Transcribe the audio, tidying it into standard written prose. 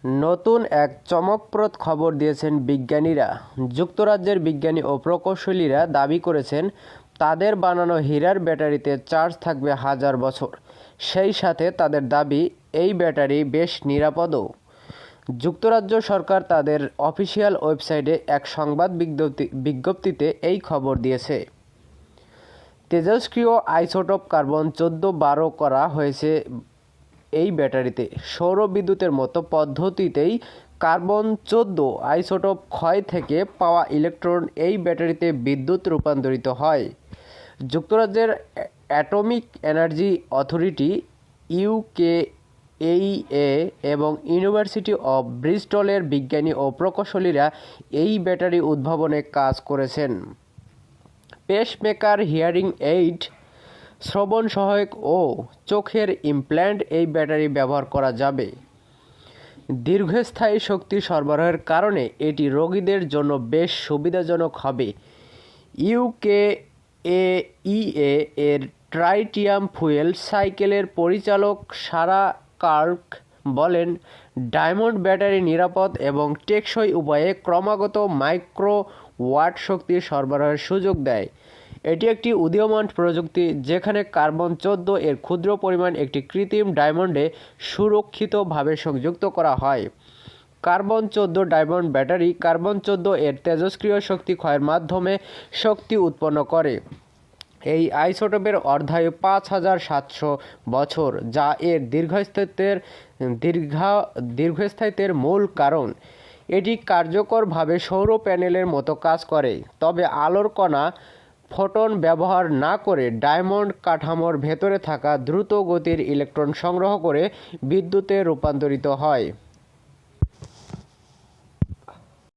নতুন এক চমকপ্রদ খবর দিয়েছেন বিজ্ঞানীরা। যুক্তরাজ্যের বিজ্ঞানী ও প্রকৌশলীরা দাবি করেছেন, তাদের বানানো হীরার ব্যাটারিতে চার্জ থাকবে হাজার বছর। সেই সাথে তাদের দাবি, এই ব্যাটারি বেশ নিরাপদও। যুক্তরাজ্য সরকার তাদের অফিসিয়াল ওয়েবসাইটে এক সংবাদ বিজ্ঞপ্তিতে এই খবর দিয়েছে। তেজস্ক্রিয় আইসোটোপ কার্বন 14-12 করা হয়েছে এই ব্যাটারিতে। সৌর বিদ্যুতের মতো পদ্ধতিতেই কার্বন 14 আইসোটোপ ক্ষয় থেকে পাওয়া ইলেকট্রন এই ব্যাটারিতে বিদ্যুৎ রূপান্তরিত হয়। যুক্তরাজ্যের অ্যাটমিক এনার্জি অথরিটি, ইউকেএইএ এবং ইউনিভার্সিটি অব ব্রিস্টলের বিজ্ঞানী ও প্রকৌশলীরা এই ব্যাটারি উদ্ভাবনে কাজ করেছেন। পেসমেকার, হিয়ারিং এইড, শ্রবণ সহায়ক ও চোখের ইমপ্ল্যান্ট এই ব্যাটারি ব্যবহার করা যাবে। দীর্ঘস্থায়ী শক্তি সরবরাহের কারণে এটি রোগীদের জন্য বেশ সুবিধাজনক হবে। ইউকেএইএ এর ট্রাইটিয়াম ফুয়েল সাইকেলের পরিচালক সারা কার্ক বলেন, ডায়মন্ড ব্যাটারি নিরাপদ এবং টেকসই উপায়ে ক্রমাগত মাইক্রো ওয়াট শক্তি সরবরাহের সুযোগ দেয়। এটি একটি উদীয়মান প্রযুক্তি, যেখানে কার্বন 14 এর ক্ষুদ্র পরিমাণ একটি কৃত্রিম ডায়মন্ডে সুরক্ষিতভাবে সংযুক্ত করা হয়। কার্বন 14 ডায়মন্ড ব্যাটারি কার্বন 14 এর তেজস্ক্রিয় শক্তি ক্ষয়ের মাধ্যমে শক্তি উৎপন্ন করে। এই আইসোটোপের অর্ধায়ু 5700 বছর, যা এর দীর্ঘস্থায়িত্বের মূল কারণ। এটি কার্যকরভাবে সৌর প্যানেলের মতো কাজ করে, তবে আলোর কণা ফোটন ব্যবহার না করে ডায়মন্ড কাঠামোর ভেতরে থাকা দ্রুত গতির ইলেকট্রন সংগ্রহ করে বিদ্যুতে রূপান্তরিত হয়।